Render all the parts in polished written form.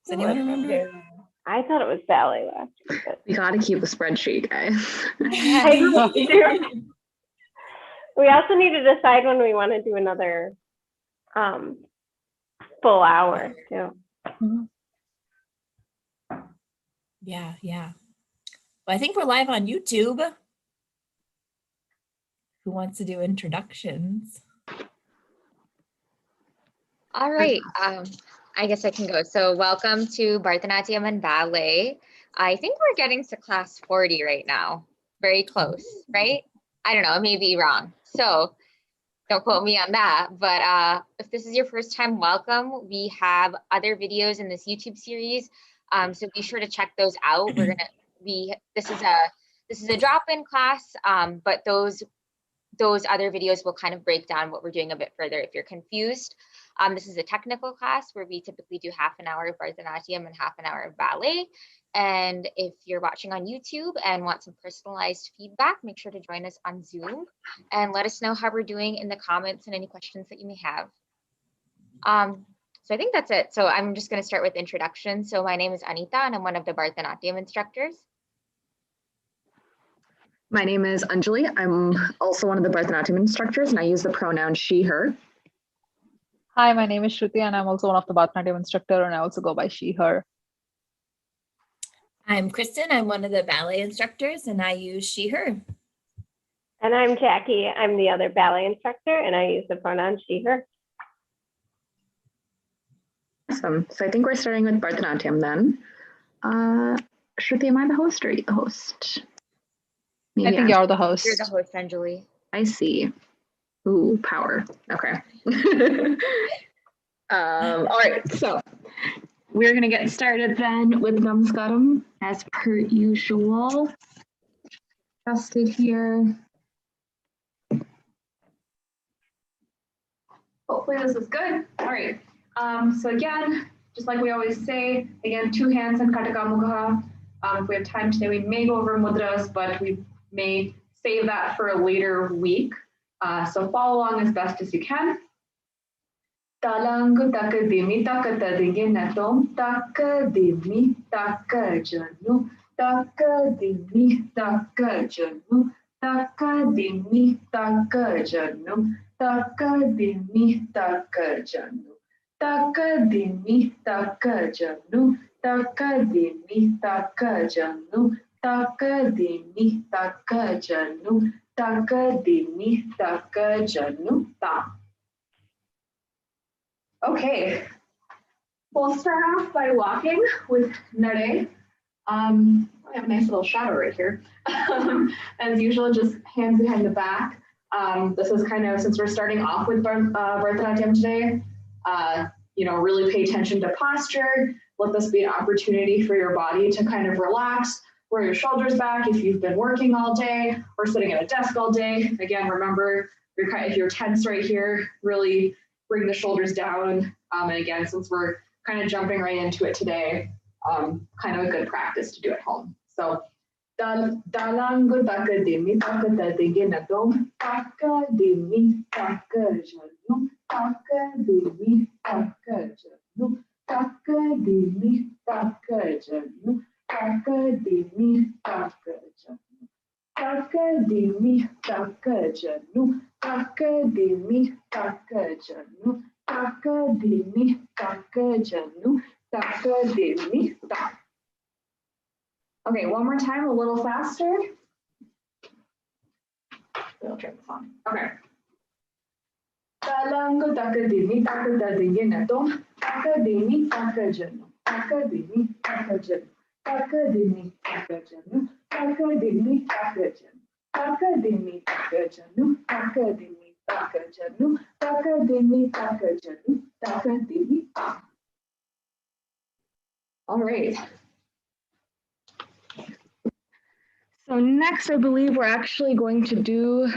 Does anyone remember? I thought it was ballet last year. But... We got to keep a spreadsheet, guys. We also need to decide when we want to do another full hour too. Yeah. Well, I think we're live on YouTube. Who wants to do introductions? All right. I guess I can go. So welcome to Bharatanatyam and Ballet. I think we're getting to class 40 right now. Very close, right? I don't know, I may be wrong. So don't quote me on that. But if this is your first time, welcome. We have other videos in this YouTube series. So be sure to check those out. This is a drop-in class, but those other videos will kind of break down what we're doing a bit further if you're confused. This is a technical class where we typically do half an hour of Bharatanatyam and half an hour of ballet. And if you're watching on YouTube and want some personalized feedback, make sure to join us on Zoom and let us know how we're doing in the comments and any questions that you may have. So I think that's it. So I'm just going to start with introduction. So my name is Anita and I'm one of the Bharatanatyam instructors. My name is Anjali. I'm also one of the Bharatanatyam instructors and I use the pronoun she, her. Hi, my name is Shruti and I'm also one of the Bharatanatyam instructor and I also go by she, her. I'm Kristen. I'm one of the ballet instructors and I use she, her. And I'm Jackie. I'm the other ballet instructor and I use the pronoun she, her. Awesome. So I think we're starting with Bharatanatyam then. Shruti, am I the host or are you the host? Maybe I think you're the host. You're the host, Anjali. I see. Ooh, power. Okay. All right, so we're going to get started then with Namaskaram as per usual. Just it here. Hopefully this is good. All right. So again, just like we always say, again, 2 hands in Kataka Mukha. If we have time today, we may go over mudras, but we may save that for a later week. So follow along as best as you can. Talangu takadimi takatadinge natom takadimi takajanu takadimi takajanu takadimi takajanu takadimi takajanu takadimi takajanu takadimi takajanu takadimi takajanu takadimi takajanu ta. Okay, we'll start off by walking with Nare. I have a nice little shadow right here. As usual, just hands behind the back. This is kind of, since we're starting off with Bharatanatyam today, really pay attention to posture. Let this be an opportunity for your body to kind of relax. Roll your shoulders back if you've been working all day or sitting at a desk all day. Again, remember, if you're tense right here, really bring the shoulders down. And again, since we're kind of jumping right into it today, kind of a good practice to do at home. So, dalangu takadimi takadadigi natom takadimi takajanu takadimi takajanu takadimi takajanu takadimi takajanu takadimi takajanu takadimi takajanu takadimi takajanu takadimi tak. Okay, one more time, a little faster. I'll turn this on. Okay. Talangu takadimi takadadigi natom takadimi takajanu takadimi takajanu takadimi takajanu takadimi takajanu takadimi takajanu takadimi takajanu takadimi takajanu takadimi tak. All right. So next, I believe we're actually going to do,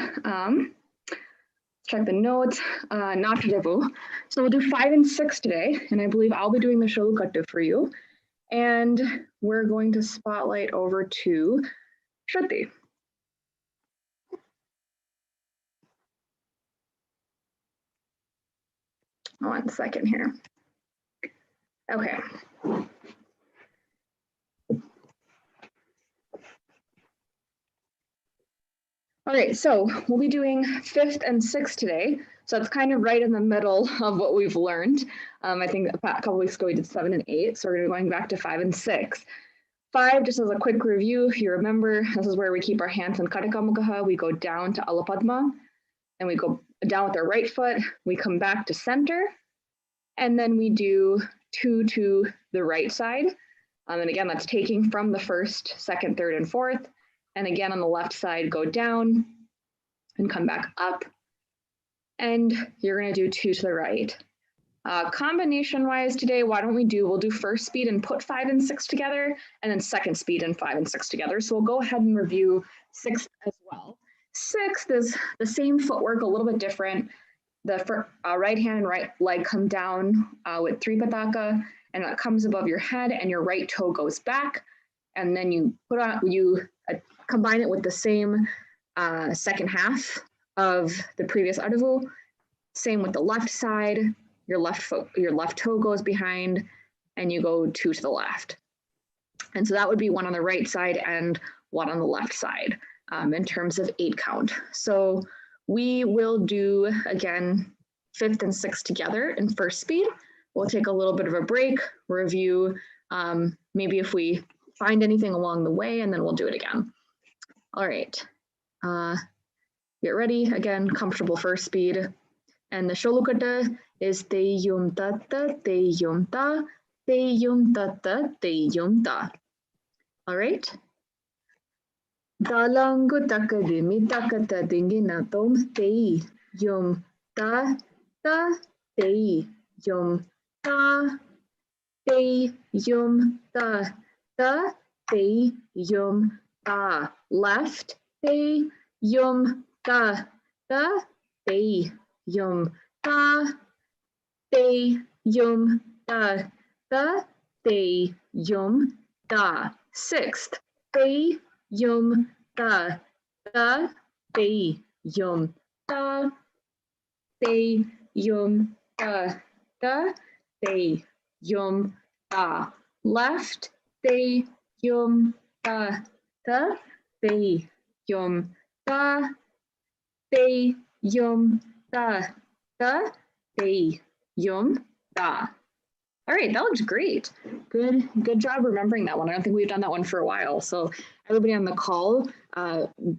check the notes, Natyadevu. So we'll do 5 and 6 today, and I believe I'll be doing the Sholukattu for you. And we're going to spotlight over to Shruti. One second here. Okay. All right, so we'll be doing 5th and 6th today. So it's kind of right in the middle of what we've learned. I think a couple weeks ago we did 7 and 8, so we're going to be going back to 5 and 6. 5, just as a quick review, you remember this is where we keep our hands in Karikamukaha. We go down to Alapadma, and we go down with our right foot. We come back to center, and then we do 2 to the right side. And again, that's taking from the 1st, 2nd, 3rd, and 4th. And again, on the left side, go down and come back up. And you're going to do 2 to the right. Combination wise today, we'll do 1st speed and put 5 and 6 together, and then 2nd speed and 5 and 6 together. So we'll go ahead and review 6th as well. 6th is the same footwork, a little bit different. The right hand and right leg come down with 3 pataka, and that comes above your head, and your right toe goes back. And then you combine it with the same second half of the previous adavu. Same with the left side. Your left toe goes behind, and you go 2 to the left. And so that would be 1 on the right side and 1 on the left side in terms of 8 count. So we will do, again, 5th and 6th together in 1st speed. We'll take a little bit of a break, review, maybe if we find anything along the way, and then we'll do it again. All right, get ready. Again, comfortable 1st speed. And the sholukata is te yum tata, te yum ta, te yum tata, te yum ta. All right. Dalangu takadimi takata dingina tom te yum ta ta te yum ta te yum ta ta te yum ta. Left te yum ta ta te yum ta te yum ta ta te yum ta. 6th te yum ta ta te yum ta te yum ta ta te yum ta. Left te yum ta ta te yum ta te yum ta ta te yum ta. All right, that looks great. Good job remembering that one. I don't think we've done that one for a while. So everybody on the call,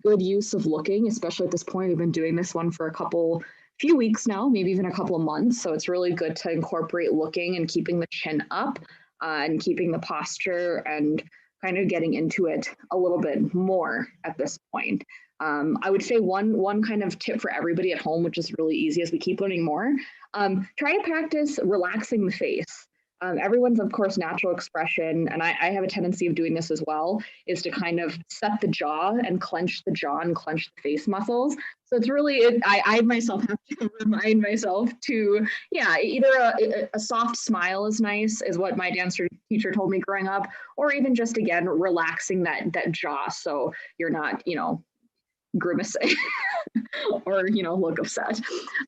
good use of looking, especially at this point. We've been doing this one for a few weeks now, maybe even a couple of months. So it's really good to incorporate looking and keeping the chin up and keeping the posture and kind of getting into it a little bit more at this point. I would say one kind of tip for everybody at home, which is really easy as we keep learning more, try to practice relaxing the face. Everyone's, of course, natural expression, and I have a tendency of doing this as well, is to kind of set the jaw and clench the jaw and clench the face muscles. So it's really, I myself have to remind myself to, yeah, either a soft smile is nice, is what my dance teacher told me growing up, or even just, again, relaxing that jaw so you're not, grimacing or look upset,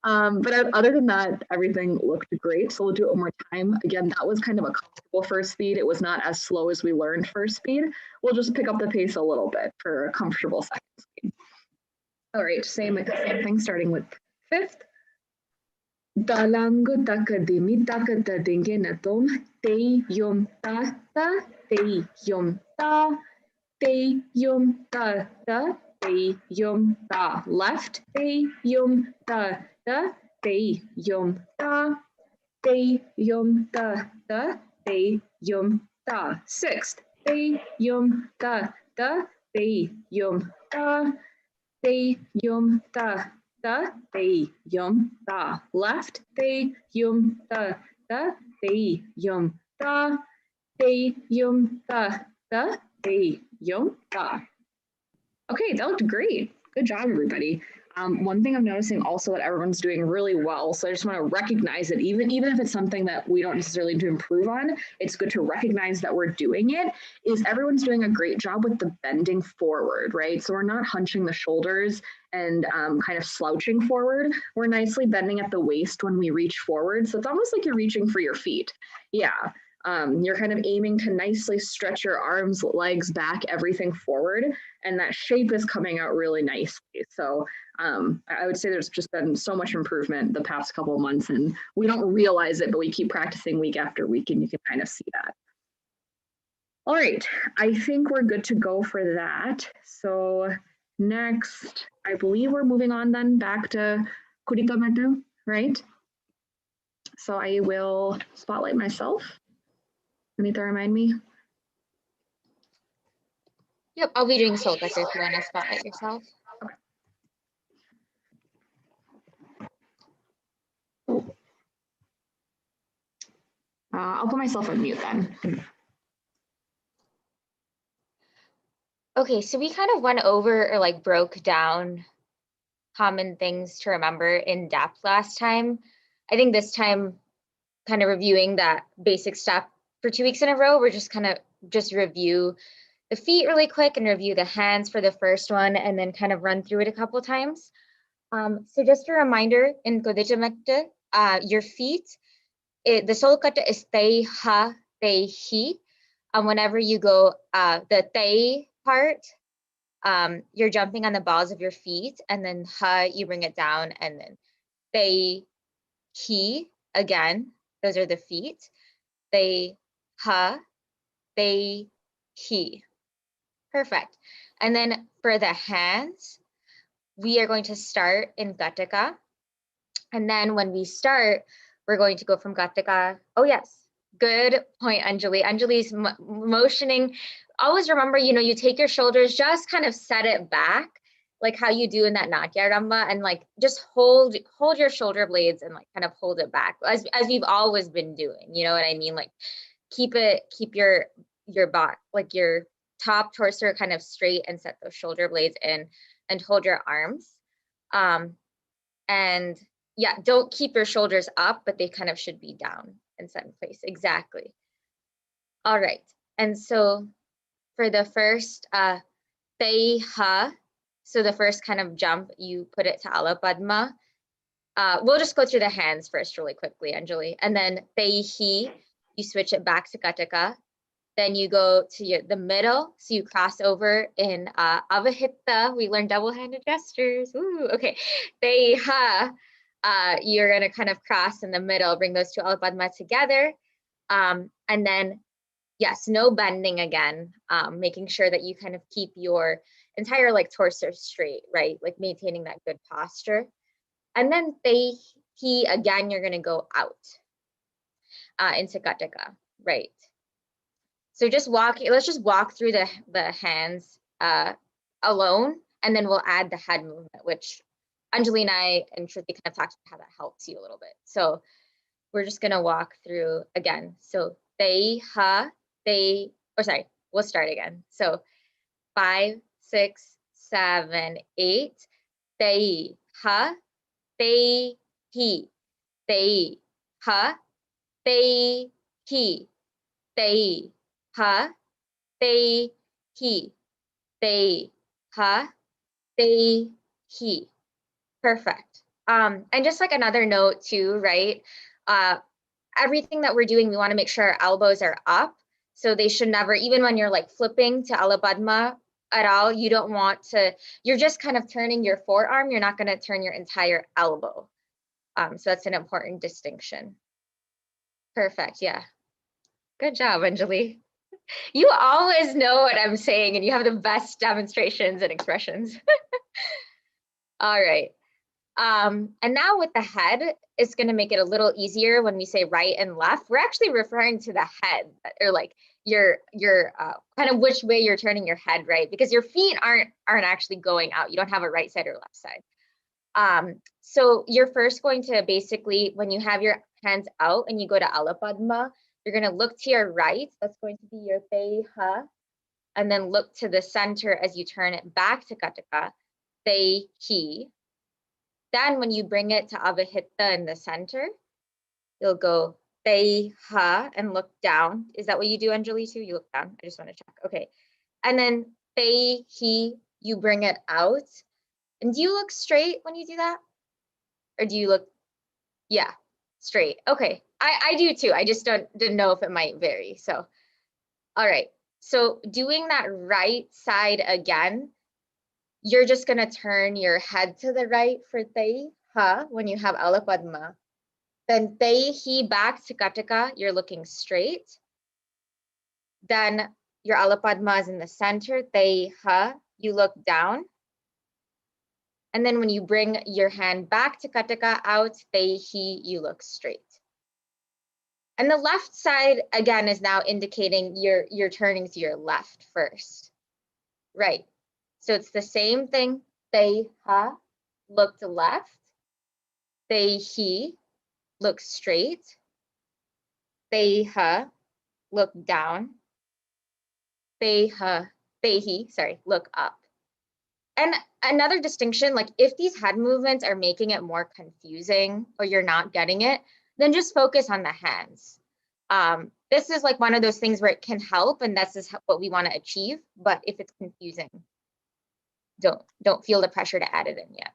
but other than that, everything looked great. So we'll do it one more time. Again, that was kind of a comfortable 1st speed. It was not as slow as we learned 1st speed. We'll just pick up the pace a little bit for a comfortable 2nd speed. All right, same thing starting with 5th. Dalangu takadimi takata dingena tom te yum ta ta te yum ta te yum ta ta te yum ta. Left te yum ta ta te yum ta te yum ta ta te yum ta. 6th te yum ta ta te yum ta te yum ta ta te yum ta. Left te yum ta ta te yum ta te yum ta ta te yum ta. Okay, that looked great. Good job, everybody. One thing I'm noticing also that everyone's doing really well, so I just want to recognize it, even if it's something that we don't necessarily need to improve on, it's good to recognize that we're doing it, is everyone's doing a great job with the bending forward, right? So we're not hunching the shoulders and kind of slouching forward. We're nicely bending at the waist when we reach forward. So it's almost like you're reaching for your feet. Yeah. You're kind of aiming to nicely stretch your arms, legs, back, everything forward, and that shape is coming out really nicely. So I would say there's just been so much improvement the past couple of months, and we don't realize it, but we keep practicing week after week, and you can kind of see that. All right, I think we're good to go for that. So next, I believe we're moving on then back to Kurita Metta, right? So I will spotlight myself. Anita, remind me. Yep, I'll be doing soul cutter if you want to spotlight yourself. I'll put myself on mute then. Okay, so we kind of went over or like broke down common things to remember in depth last time. I think this time, kind of reviewing that basic stuff for 2 weeks in a row, we're just kind of review the feet really quick and review the hands for the first one, and then kind of run through it a couple times. So just a reminder, in Kodichamekta, your feet, the soul kata is te, ha, te, hi. Whenever you go the te part, you're jumping on the balls of your feet, and then ha, you bring it down, and then te, hi, again, those are the feet. Te, ha, te, hi. Perfect. And then for the hands, we are going to start in Gataka. And then when we start, we're going to go from Gataka. Oh, yes. Good point, Anjali. Anjali's motioning. Always remember, you take your shoulders, just kind of set it back, like how you do in that Natya Ramba, and like just hold your shoulder blades and like kind of hold it back as we've always been doing. You know what I mean? Like keep your back, like your top torso kind of straight, and set those shoulder blades in and hold your arms. And yeah, don't keep your shoulders up, but they kind of should be down and set in place. Exactly. All right. And so for the first te, ha, so the first kind of jump, you put it to Ala Padma. We'll just go through the hands first really quickly, Anjali. And then te, hi, you switch it back to Kataka. Then you go to the middle, so you cross over in Avahita. We learned double-handed gestures. Ooh, okay. Te, ha, you're gonna kind of cross in the middle, bring those two Alapadma together. And then, yes, no bending again, making sure that you kind of keep your entire like torso straight, right? Like maintaining that good posture. And then te, hi, again, you're gonna go out into Kataka, right? So let's just walk through the hands alone, and then we'll add the head movement, which Anjali and I and Shruti kind of talked about how that helps you a little bit. So we're just gonna walk through again. So te, ha, te, we'll start again. So 5, 6, 7, 8, te, ha, te, hi, te, ha, te, hi, te, ha, te, hi, te, ha, te, hi. Perfect. And just like another note too, right? Everything that we're doing, we want to make sure our elbows are up. So they should never, even when you're like flipping to Alapadma at all, you don't want to, you're just kind of turning your forearm. You're not going to turn your entire elbow. So that's an important distinction. Perfect. Yeah. Good job, Anjali. You always know what I'm saying, and you have the best demonstrations and expressions. All right. And now with the head, it's going to make it a little easier when we say right and left. We're actually referring to the head, or like your kind of which way you're turning your head, right? Because your feet aren't actually going out. You don't have a right side or left side. So you're first going to basically, when you have your hands out and you go to Alapadma, you're going to look to your right. That's going to be your te, ha, and then look to the center as you turn it back to Kataka, te, hi. Then when you bring it to Avahita in the center, you'll go te, ha, and look down. Is that what you do, Anjali, too? You look down. I just want to check. Okay. And then te, hi, you bring it out. And do you look straight when you do that? Or do you look, yeah, straight. Okay. I do too. I just didn't know if it might vary. So, all right. So doing that right side again, you're just gonna turn your head to the right for Tei Ha when you have Alapadma. Then Tei Hi back to Kataka, you're looking straight. Then your Alapadma is in the center, Tei Ha, you look down. And then when you bring your hand back to Kataka out, Tei Hi, you look straight. And the left side, again, is now indicating you're turning to your left first. Right. So it's the same thing. Tei Ha, look to left. Tei Hi, look straight. Tei Ha, look down. Tei Hi, sorry, look up. And another distinction, like if these head movements are making it more confusing or you're not getting it, then just focus on the hands. This is like one of those things where it can help, and this is what we want to achieve. But if it's confusing, don't feel the pressure to add it in yet.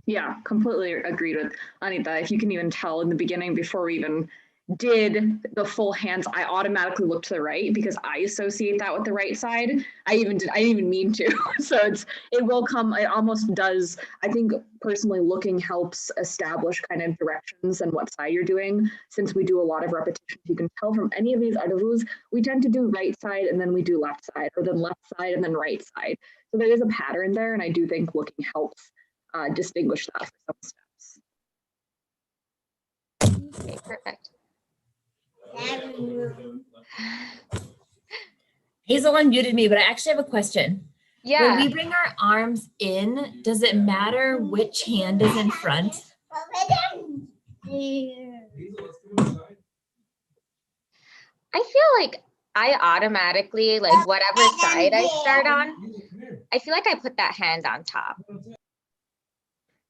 Yeah, completely agreed with Anita. If you can even tell in the beginning, before we even did the full hands, I automatically looked to the right because I associate that with the right side. I didn't even mean to. So it will come, it almost does. I think personally looking helps establish kind of directions and what side you're doing. Since we do a lot of repetitions, you can tell from any of these adavus, we tend to do right side and then we do left side, or then left side and then right side. So there is a pattern there, and I do think looking helps distinguish that for some steps. Okay, perfect. Hazel unmuted me, but I actually have a question. Yeah. When we bring our arms in, does it matter which hand is in front? I feel like I automatically, like whatever side I start on, I feel like I put that hand on top.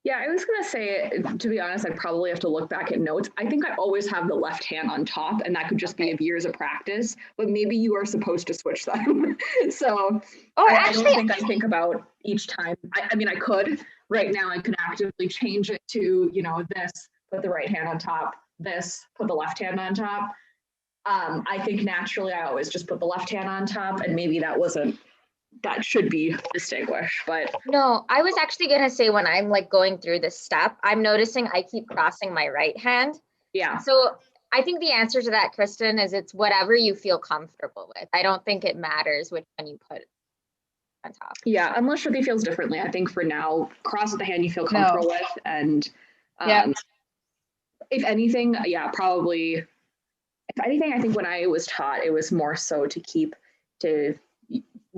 Yeah, I was gonna say, to be honest, I'd probably have to look back at notes. I think I always have the left hand on top, and that could just be of years of practice, but maybe you are supposed to switch them. So I don't think I think about each time. I mean, I could. Right now, I could actively change it to, this, put the right hand on top, this, put the left hand on top. I think naturally I always just put the left hand on top, and maybe that should be distinguished, but no, I was actually gonna say when I'm like going through this step, I'm noticing I keep crossing my right hand. yeah. So I think the answer to that, Kristen, is it's whatever you feel comfortable with. I don't think it matters which one you put on top. Yeah, unless Shruti feels differently. I think for now, cross with the hand you feel comfortable with, and if anything, probably. If anything, I think when I was taught, it was more so to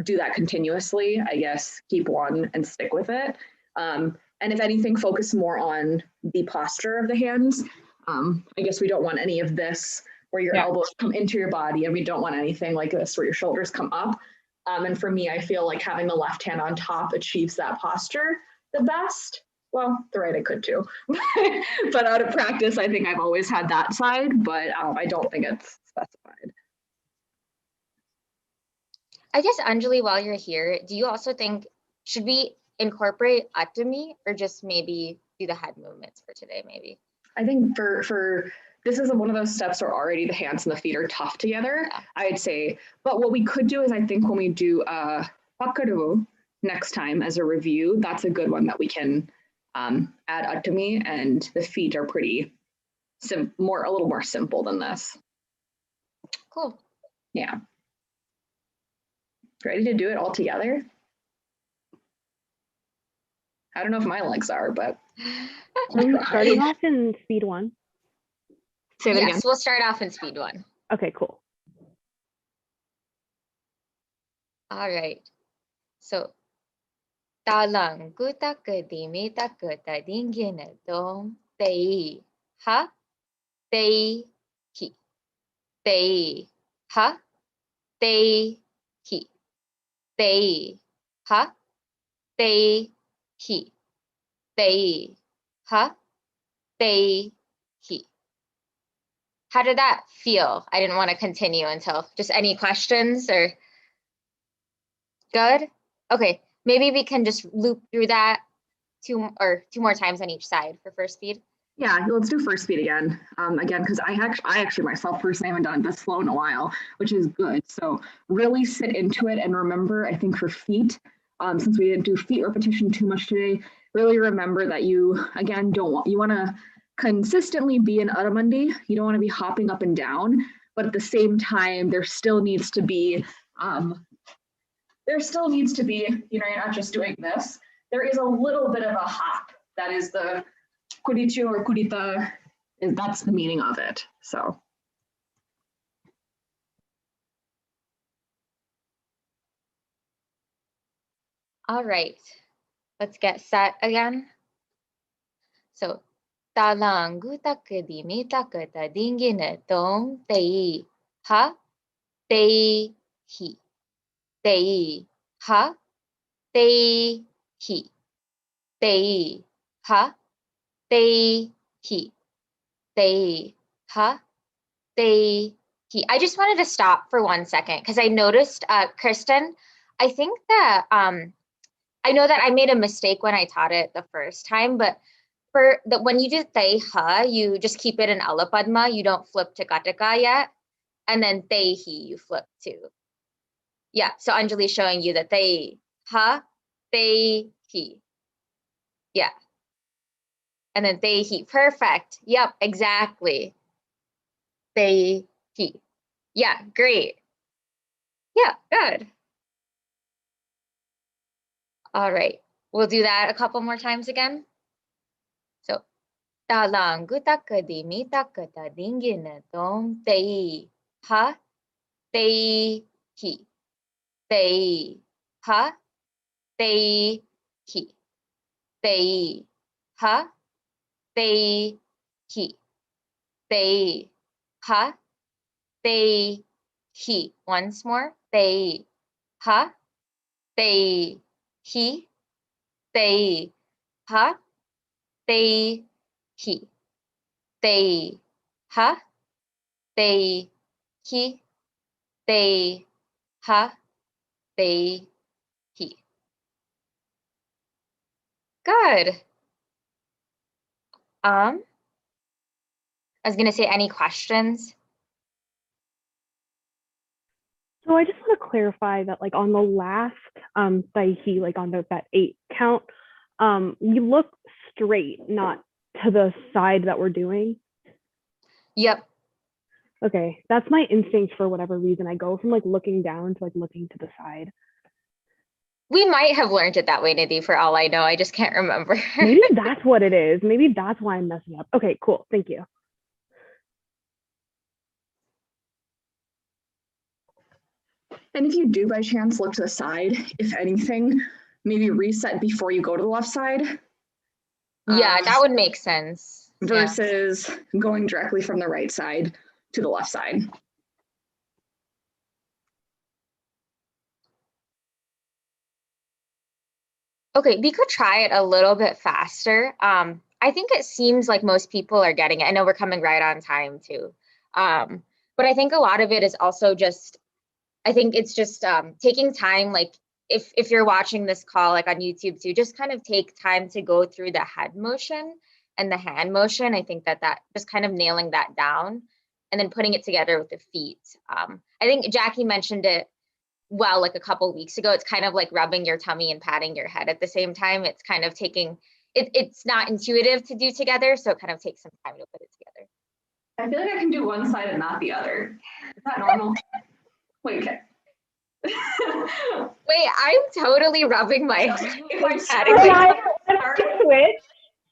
do that continuously, I guess, keep one and stick with it. And if anything, focus more on the posture of the hands. I guess we don't want any of this where your elbows come into your body, and we don't want anything like this where your shoulders come up. And for me, I feel like having the left hand on top achieves that posture the best. Well, the right I could too. But out of practice, I think I've always had that side, but I don't think it's specified. I guess, Anjali, while you're here, do you also think, should we incorporate Atami or just maybe do the head movements for today, maybe? I think for this is one of those steps where already the hands and the feet are tough together, I'd say. But what we could do is, I think when we do Pakaru next time as a review, that's a good one that we can add Atami, and the feet are pretty a little more simple than this. Cool. Yeah. Ready to do it all together? I don't know if my legs are, but Are we starting off in speed 1? Say that again. Yes, we'll start off in speed 1. Okay, cool. All right. So, talang guta kadimi takata dingina dom tei ha tei ki tei ha tei ki tei ha tei ki tei ha tei ki. How did that feel? I didn't want to continue until just any questions or good? Okay, maybe we can just loop through that two more times on each side for first speed. Yeah, let's do first speed again. Again, because I actually myself personally haven't done it this slow in a while, which is good. So really sit into it and remember, I think for feet, since we didn't do feet repetition too much today, really remember that you, again, you want to consistently be in Aramandi. You don't want to be hopping up and down, but at the same time, there still needs to be, you're not just doing this. There is a little bit of a hop. That is the Kurichu or Kurita, that's the meaning of it. So. All right, let's get set again. So, talang gutak di mitak ta dingin tong tei ha tei hi tei ha tei hi tei ha tei hi tei ha tei hi. I just wanted to stop for 1 second because I noticed, Kristen, I think that I know that I made a mistake when I taught it the first time, but for the when you do tei ha, you just keep it in alapadma. You don't flip to kataka yet, and then tei hi you flip to. Yeah, so Anjali's showing you that tei ha, tei hi. Yeah, and then tei hi. Perfect. Yep, exactly. Tei hi. Yeah, great. Yeah, good. All right, we'll do that a couple more times again. So, talang gutak di mitak ta dingin tong tei ha tei hi tei ha tei hi tei ha tei hi tei ha tei hi. Once more. Tei ha tei hi tei ha tei hi tei ha tei hi tei ha tei hi. Good. I was gonna say, any questions? So I just want to clarify that, like on the last Saihi, like on that 8 count, we look straight, not to the side that we're doing. Yep. Okay, that's my instinct for whatever reason. I go from like looking down to like looking to the side. We might have learned it that way, Nidhi, for all I know. I just can't remember. Maybe that's what it is. Maybe that's why I'm messing up. Okay, cool. Thank you. And if you do by chance look to the side, if anything, maybe reset before you go to the left side. Yeah, that would make sense. Versus going directly from the right side to the left side. Okay, we could try it a little bit faster. I think it seems like most people are getting it. I know we're coming right on time too. But I think a lot of it is also just, I think it's just taking time, like if you're watching this call like on YouTube too, just kind of take time to go through the head motion and the hand motion. I think that just kind of nailing that down and then putting it together with the feet. I think Jackie mentioned it well, like a couple weeks ago. It's kind of like rubbing your tummy and patting your head at the same time. It's kind of taking, it's not intuitive to do together, so it kind of takes some time to put it together. I feel like I can do one side and not the other. Is that normal? Wait, okay. Wait, I'm totally rubbing my head. If I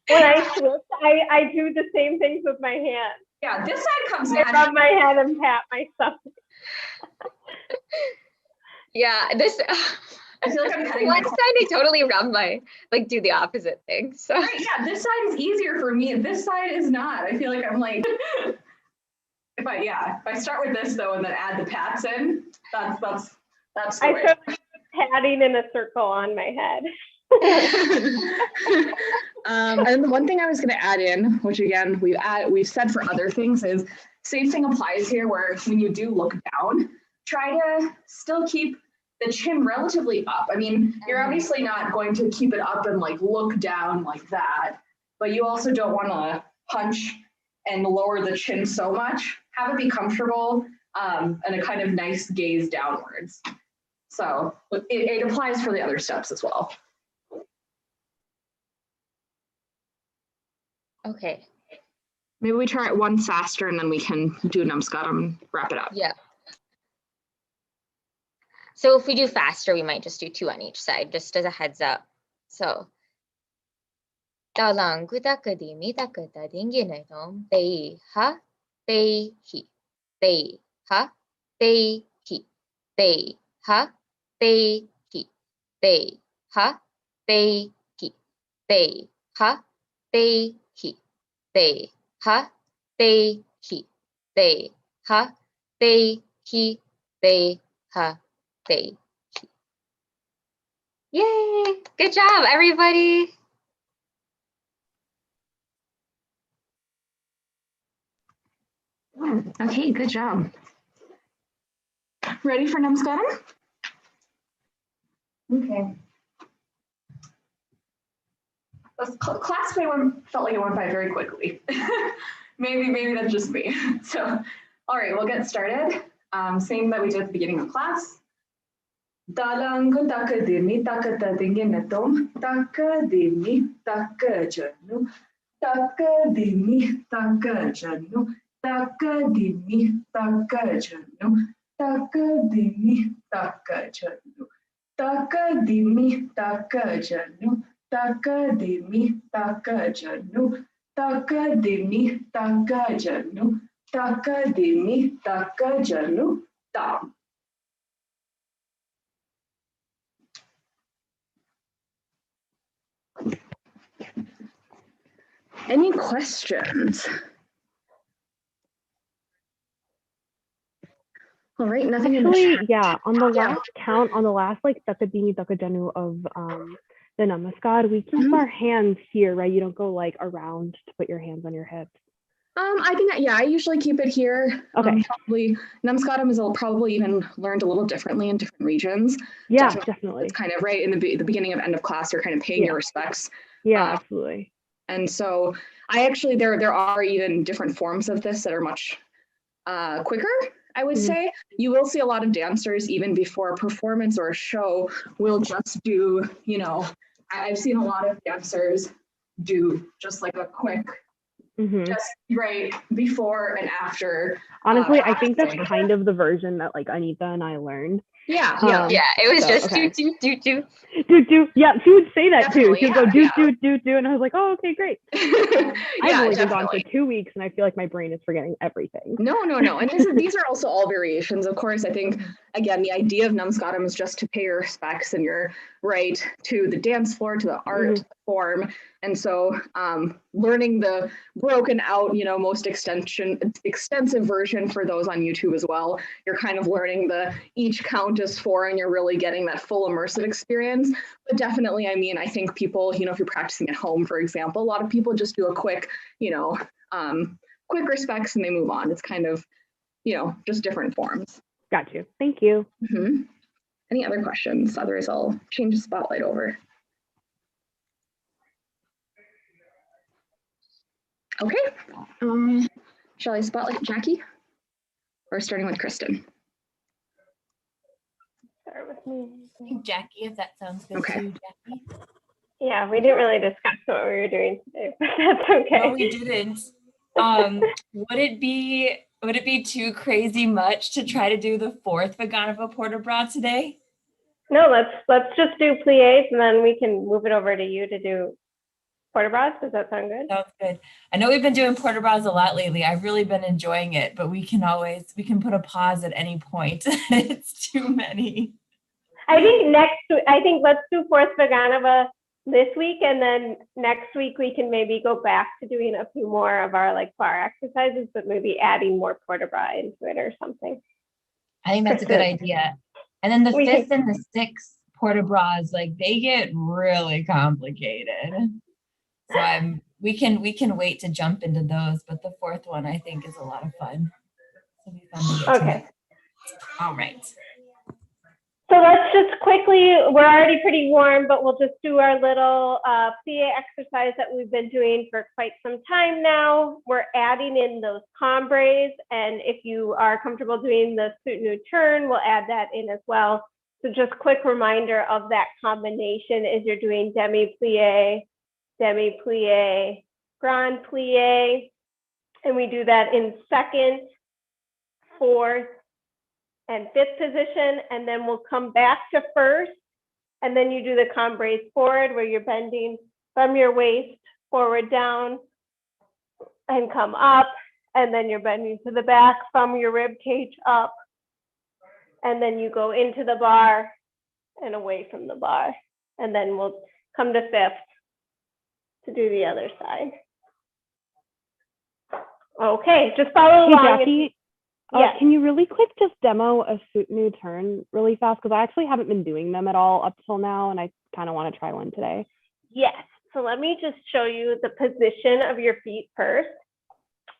When I switch, I do the same things with my hands. Yeah, this side comes I rub my head and pat myself. Yeah, this. I feel like I'm petting one side I totally rub my, like do the opposite thing. So right, yeah, this side is easier for me. This side is not. I feel like I'm like, if I start with this though and then add the pats in, that's the way. I put patting in a circle on my head. And the one thing I was going to add in, which again we've said for other things, is same thing applies here. Where when you do look down, try to still keep the chin relatively up. I mean, you're obviously not going to keep it up and like look down like that, but you also don't want to punch and lower the chin so much. Have it be comfortable and a kind of nice gaze downwards. So it applies for the other steps as well. Okay. Maybe we try it one faster and then we can do Namaskaram and wrap it up. Yeah. So if we do faster, we might just do 2 on each side, just as a heads up. So. Dalang kutakadi mitakata dinginetom they ha they he they ha they he they ha they he they ha they he they ha they he they ha they he they ha they he they ha they he. Yay! Good job, everybody. Okay, good job. Ready for Namaskaram? Okay. Class today felt like it went by very quickly. maybe that's just me. So, all right, we'll get started. Same that we did at the beginning of class. Dalangu takadimi takatadinginetom takadimi takajanu takadimi takajanu takadimi takajanu takadimi takajanu takadimi takajanu takadimi takajanu takadimi takajanu takadimi takajanu tam. Any questions? All right, nothing in the Actually, chat. yeah, on the last count, on the last like Takadini Takajanu of the Namaskar, we keep our hands here, right? You don't go like around to put your hands on your hips. I think that, yeah, I usually keep it here. Okay. Probably Namaskaram is probably even learned a little differently in different regions. Yeah, Definitely. definitely. It's kind of right in the beginning of end of class, you're kind of paying your respects. Yeah, absolutely. And so I actually, there are even different forms of this that are much quicker, I would say. You will see a lot of dancers even before a performance or a show will just do, you know, I've seen a lot of dancers do just like a quick, just right before and after. Honestly, I think that's kind of the version that like Anita and I learned. Yeah. It was so, just okay. do. Yeah, she would say that too. Definitely, She would go do, and I was like, oh, okay, great. I've only been gone for 2 weeks, and I feel like my brain is forgetting everything. No. And these are also all variations. Of course, I think, again, the idea of Namaskaram is just to pay your respects and your right to the dance floor, to the art form. And so learning the broken out, you know, most extensive version for those on YouTube as well. You're kind of learning the each count is 4 and you're really getting that full immersive experience. But definitely, I mean, I think people, you know, if you're practicing at home, for example, a lot of people just do a quick, you know, quick respects and they move on. It's kind of, you know, just different forms. Got you. Thank you. Any other questions? Otherwise, I'll change the spotlight over. Okay. Shall I spotlight Jackie? Or starting with Kristen? Start with me. I think Jackie, if that sounds good Okay. to you, Jackie. Yeah, we didn't really discuss what we were doing today, but that's okay. No, we didn't. Would it be too crazy much to try to do the 4th Vaganova Port de Bras today? No, let's just do pliés and then we can move it over to you to do port de bras. Does that sound good? Sounds good. I know we've been doing Port de Bras a lot lately. I've really been enjoying it, but we can put a pause at any point. It's too many. I think let's do 4th Vaganova this week, and then next week we can maybe go back to doing a few more of our like bar exercises, but maybe adding more port de bras into it or something. I think that's a good idea. And then the 5th and the 6th Port de Bras, like they get really complicated. So we can wait to jump into those, but the 4th one I think is a lot of fun. It'll be fun to get to. Okay. All right. So let's just quickly, we're already pretty warm, but we'll just do our little plie exercise that we've been doing for quite some time now. We're adding in those combres, and if you are comfortable doing the soutenu turn, we'll add that in as well. So just quick reminder of that combination is you're doing demi-plie, grand plie, and we do that in second, fourth, and fifth position, and then we'll come back to first, and then you do the combres forward where you're bending from your waist forward down and come up, and then you're bending to the back from your rib cage up, and then you go into the bar and away from the bar, and then we'll come to fifth to do the other side. Okay, just follow Hey, along. Jackie, Yes. can you really quick just demo a soutenu turn really fast? Because I actually haven't been doing them at all up till now, and I kind of want to try one today. Yes, so let me just show you the position of your feet first.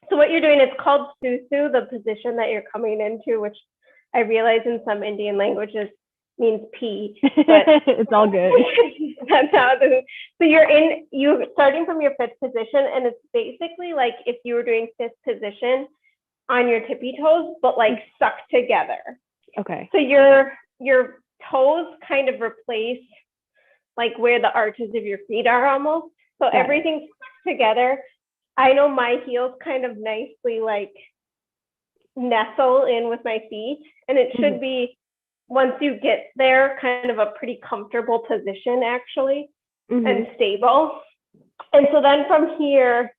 So what you're doing, it's called susu, the position that you're coming into, which I realize in some Indian languages means pee, but It's all good. that's how it is. So you're starting from your fifth position, and it's basically like if you were doing fifth position on your tippy toes, but like stuck together. Okay. So your toes kind of replace like where the arches of your feet are almost. So Got it. everything's together. I know my heels kind of nicely like nestle in with my feet, and it should be, once you get there, kind of a pretty comfortable position actually, and stable. And so then from here,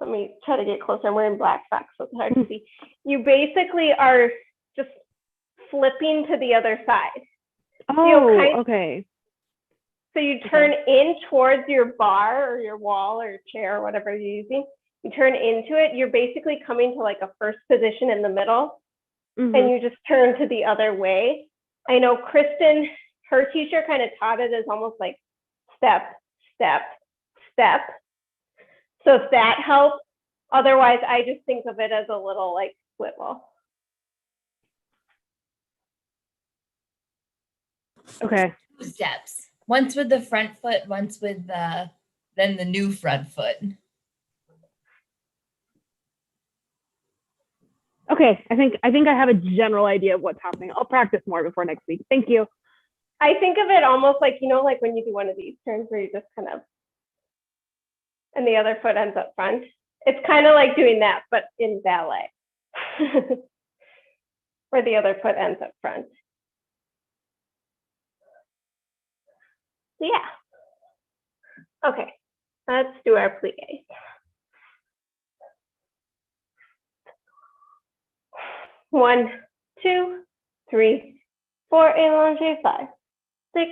let me try to get closer. I'm wearing black socks, so it's hard to see. You basically are just flipping to the other side. Oh, okay. So you turn in towards your bar or your wall or your chair or whatever you're using. You turn into it. You're basically coming to like a first position in the middle, and you just turn to the other way. I know Kristen, her teacher kind of taught it as almost like step, step, step. So if that helps, otherwise I just think of it as a little like swivel. Okay. 2 steps. Once with the front foot, once with then the new front foot. Okay. I think I have a general idea of what's happening. I'll practice more before next week. Thank you. I think of it almost like, you know, like when you do one of these turns where you just kind of, and the other foot ends up front. It's kind of like doing that, but in ballet, where the other foot ends up front. Yeah. Okay, let's do our plie. One, two, three, four, allongé, 5, 6,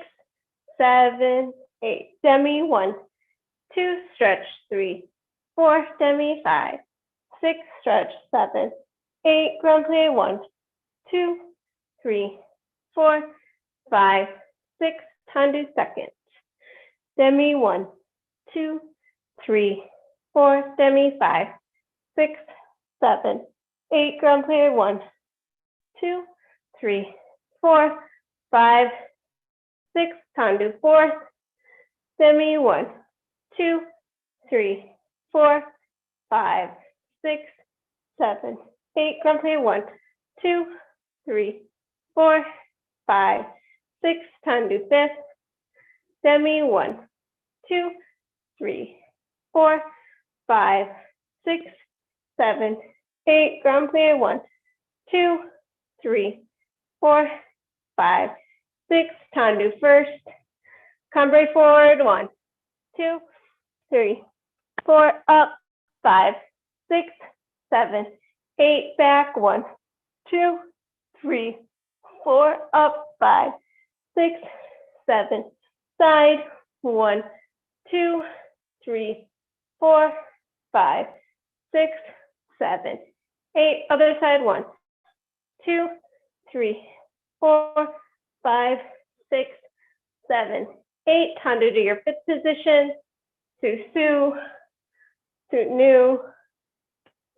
7, 8, demi, 1, 2, stretch, 3, 4, demi, 5, 6, stretch, 7, 8, grand plie, 1, 2, 3, 4, 5, 6, tendu second, demi, 1, 2, 3, 4, demi, 5, 6, 7, 8, grand plie, 1, 2, 3, 4, 5, 6, tendu fourth, demi, 1, 2, 3, 4, 5, 6, 7, 8, grand plie, 1, 2, 3, 4, 5, 6, tendu fifth, demi, 1, 2, 3, 4, 5, 6, 7, 8, grand plie, 1, 2, 3, 4, 5, 6, tendu first, cambrai forward, 1, 2, 3, 4, up, 5, 6, 7, 8, back, 1, 2, 3, 4, up, 5, 6, 7, side, 1, 2, 3, 4, 5, 6, 7, 8, other side, 1, 2, 3, 4, 5, 6, 7, 8, tendu to your fifth position, susu, soutenu,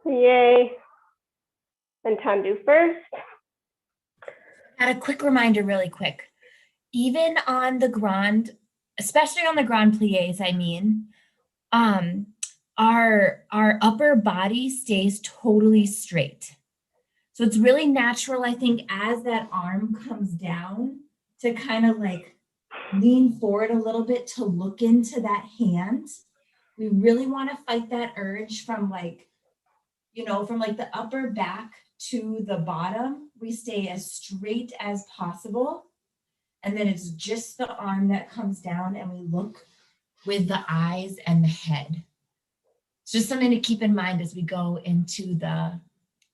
plie, and tendu first. Got a quick reminder really quick. Even on the grand, especially on the grand plies, I mean, our upper body stays totally straight. So it's really natural, I think, as that arm comes down to kind of like lean forward a little bit to look into that hand. We really want to fight that urge from like, from like the upper back to the bottom. We stay as straight as possible. And then it's just the arm that comes down and we look with the eyes and the head. It's just something to keep in mind as we go into the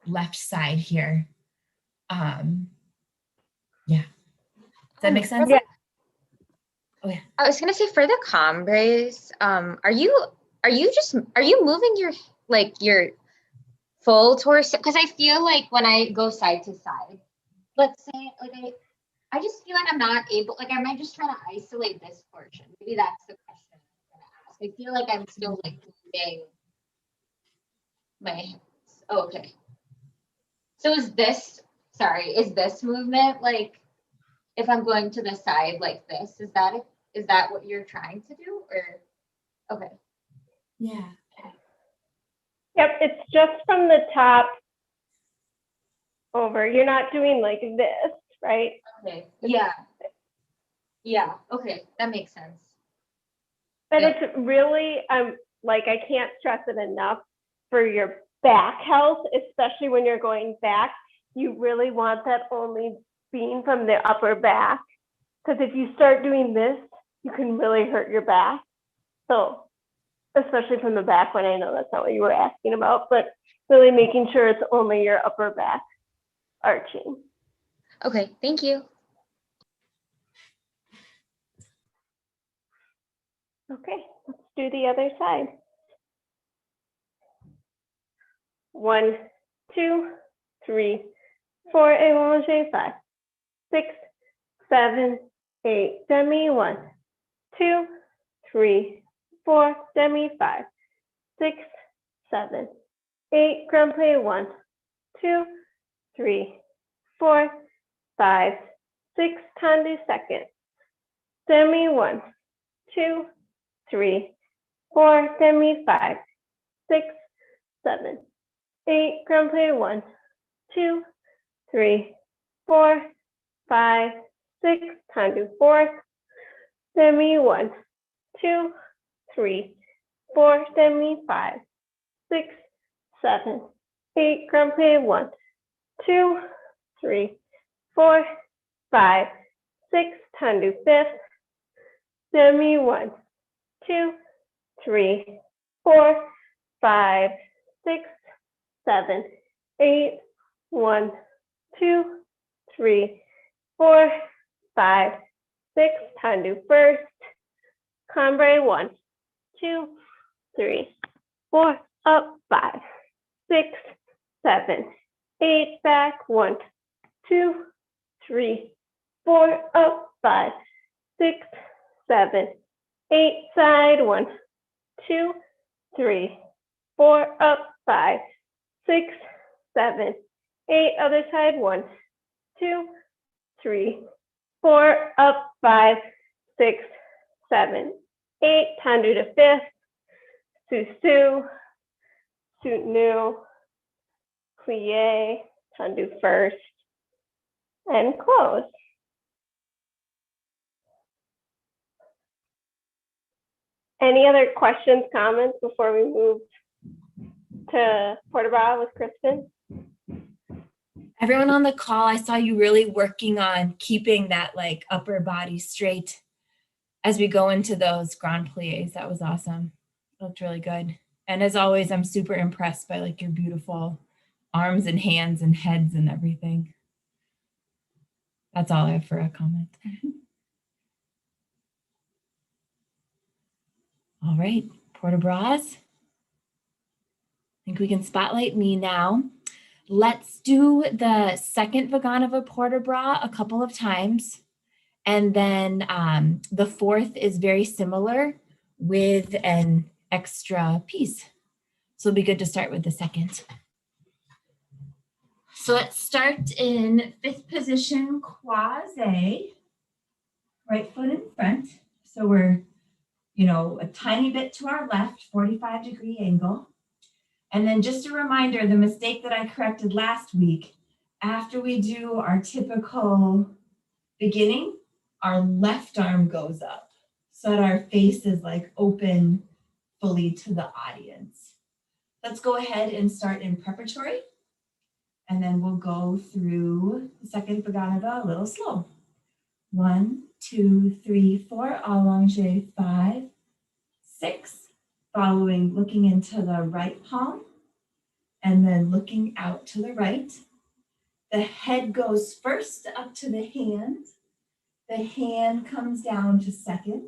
left side here. Yeah. Does that make sense? Yeah. Oh yeah. I was gonna say for the combres, are you moving your full torso? Because I feel like when I go side to side, let's say like I just feel like I'm not able, like am I just trying to isolate this portion? Maybe that's the question I'm gonna ask. I feel like I'm still like moving my hands. Oh, okay. So is this movement like if I'm going to the side like this, is that what you're trying to do or okay. Yeah. Yep, it's just from the top over. You're not doing like this, right? Okay. Yeah. Yeah. Okay. That makes sense. But Yep. it's really, like I can't stress it enough for your back health, especially when you're going back. You really want that only being from the upper back. Because if you start doing this, you can really hurt your back. So, especially from the back, when I know that's not what you were asking about, but really making sure it's only your upper back arching. Okay. Thank you. Okay, let's do the other side. 1, 2, 3, 4, allongé, 5, 6, 7, 8, demi, 1, 2, 3, 4, demi, 5, 6, 7, 8, grand plie, 1, 2, 3, 4, 5, 6, tendu second, demi, 1, 2, 3, 4, demi, 5, 6, 7, 8, grand plie, 1, 2, 3, 4, 5, 6, tendu fourth, demi, 1, 2, 3, 4, demi, 5, 6, 7, 8, grand plie, 1, 2, 3, 4, 5, 6, tendu fifth, demi, 1, 2, 3, 4, 5, 6, 7, 8, 1, 2, 3, 4, 5, 6, tendu first, cambre, 1, 2, 3, 4, up, 5, 6, 7, 8, back, 1, 2, 3, 4, up, 5, 6, 7, 8, side, 1, 2, 3, 4, up, 5, 6, 7, 8, other side, 1, 2, 3, 4, up, 5, 6, 7, 8, tendu to fifth, sous-sus, soutenu, plie, tendu first, and close. Any other questions, comments before we move to port de bras with Kristen? Everyone on the call, I saw you really working on keeping that like upper body straight as we go into those grand plies. That was awesome. It looked really good. And as always, I'm super impressed by like your beautiful arms and hands and heads and everything. That's all I have for a comment. All right, port de bras. I think we can spotlight me now. Let's do the second Vaganova port de bras a couple of times. And then the fourth is very similar with an extra piece. So it'll be good to start with the second. So let's start in 5th position, quasi, right foot in front. So we're, a tiny bit to our left, 45-degree angle. And then just a reminder, the mistake that I corrected last week, after we do our typical beginning, our left arm goes up so that our face is like open fully to the audience. Let's go ahead and start in preparatory. And then we'll go through the second Vaganova a little slow. 1, 2, 3, 4, allongé, 5, 6, following, looking into the right palm, and then looking out to the right. The head goes first up to the hand. The hand comes down to second,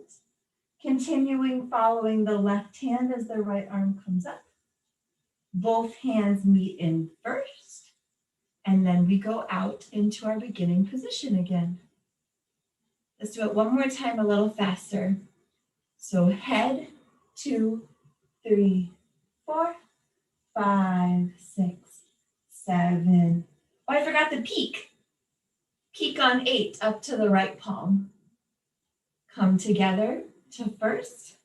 continuing following the left hand as the right arm comes up. Both hands meet in first, and then we go out into our beginning position again. Let's do it one more time, a little faster. So head, 2, 3, 4, 5, 6, 7. Oh, I forgot the peak. Peak on 8 up to the right palm. Come together to first.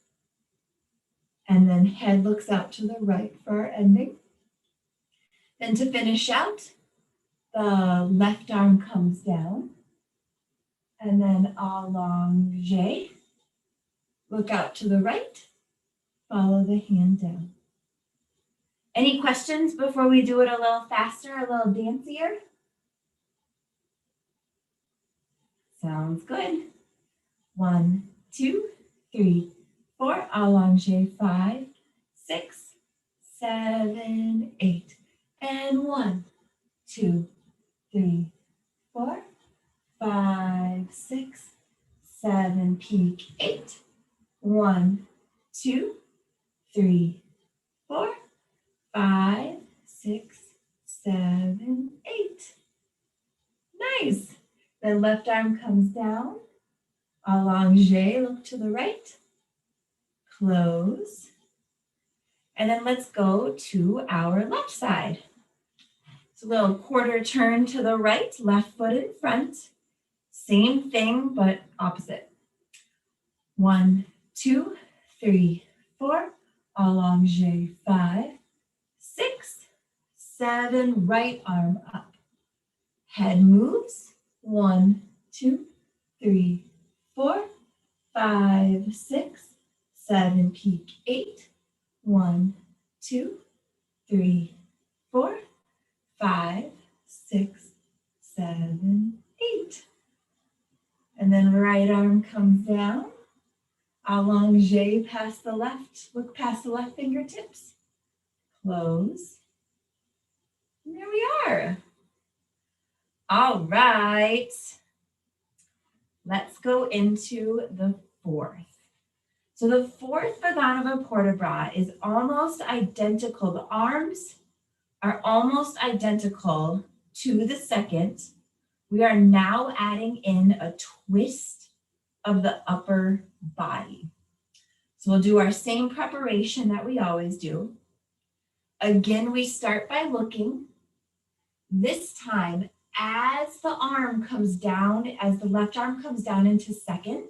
And then head looks out to the right for our ending. Then to finish out, the left arm comes down. And then allongé. Look out to the right. Follow the hand down. Any questions before we do it a little faster, a little dancier? Sounds good. 1, 2, 3, 4, allongé, 5, 6, 7, 8. And 1, 2, 3, 4, 5, 6, 7, peak, 8. 1, 2, 3, 4, 5, 6, 7, 8. Nice. Then left arm comes down. Allongé, look to the right. Close. And then let's go to our left side. It's a little quarter turn to the right, left foot in front. Same thing, but opposite. 1, 2, 3, 4. Allongé, 5, 6, 7. Right arm up. Head moves. 1, 2, 3, 4, 5, 6, 7. Peak, 8. 1, 2, 3, 4, 5, 6, 7, 8. And then right arm comes down. Allongé past the left. Look past the left fingertips. Close. And there we are. All right. Let's go into the 4th. So the 4th Vaganova port de bras is almost identical. The arms are almost identical to the 2nd. We are now adding in a twist of the upper body. So we'll do our same preparation that we always do. Again, we start by looking. This time, as the arm comes down, as the left arm comes down into second,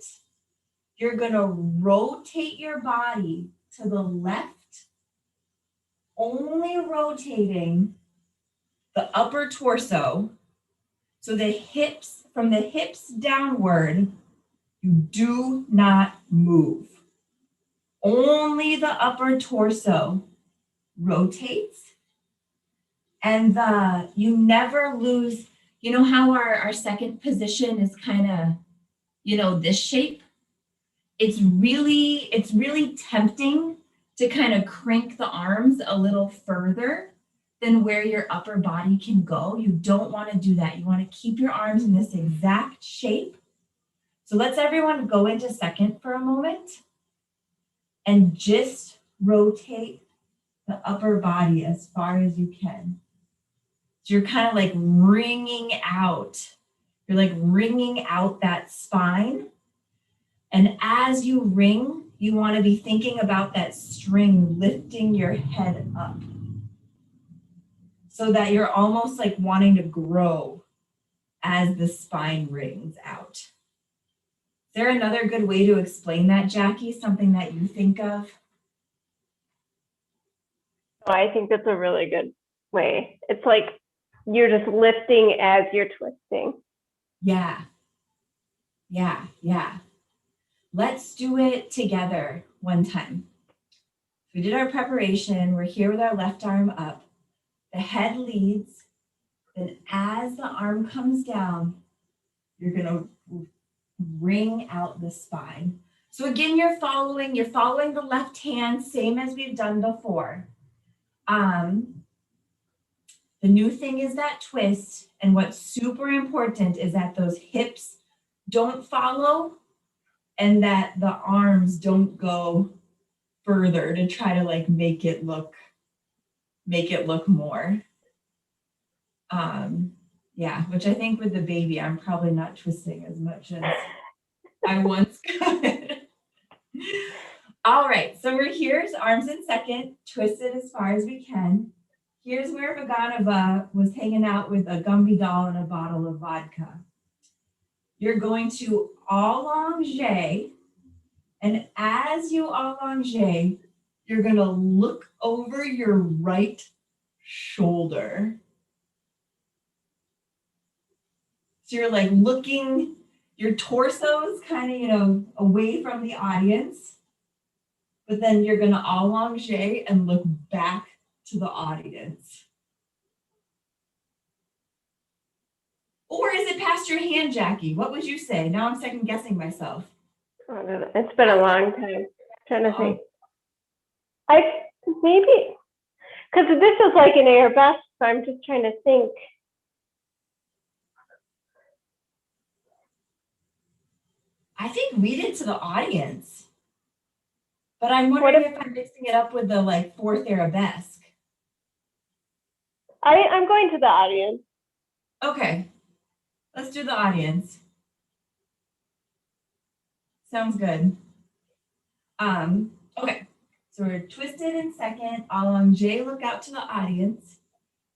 you're gonna rotate your body to the left, only rotating the upper torso. So the hips, from the hips downward, you do not move. Only the upper torso rotates. And you never lose, you know how our second position is kind of, this shape? It's really tempting to kind of crank the arms a little further than where your upper body can go. You don't want to do that. You want to keep your arms in this exact shape. So let's everyone go into second for a moment and just rotate the upper body as far as you can. So you're kind of like wringing out. You're like wringing out that spine. And as you wring, you want to be thinking about that string lifting your head up. so that you're almost like wanting to grow as the spine wrings out. Is there another good way to explain that, Jackie? Something that you think of? Oh, I think that's a really good way. It's like you're just lifting as you're twisting. Yeah. Yeah, yeah. Let's do it together one time. We did our preparation. We're here with our left arm up. The head leads. Then as the arm comes down, you're gonna wring out the spine. So again, you're following the left hand, same as we've done before. The new thing is that twist, and what's super important is that those hips don't follow and that the arms don't go further to try to like make it look more. Yeah, which I think with the baby, I'm probably not twisting as much as I once could. All right, so we're here's arms in second, twisted as far as we can. Here's where Vaganova was hanging out with a Gumby doll and a bottle of vodka. You're going to allongé, and as you allongé, you're gonna look over your right shoulder. So you're like looking, your torso's kind of, away from the audience, but then you're gonna allongé and look back to the audience. Or is it past your hand, Jackie? What would you say? Now I'm second guessing myself. Oh, no, it's been a long time. I'm trying to think. Maybe, because this is like an arabesque, so I'm just trying to think. I think read it to the audience. But I'm wondering if I'm mixing it up with the like fourth arabesque. I'm going to the audience. Okay, let's do the audience. Sounds good. Okay, so we're twisted in second, allongé, look out to the audience.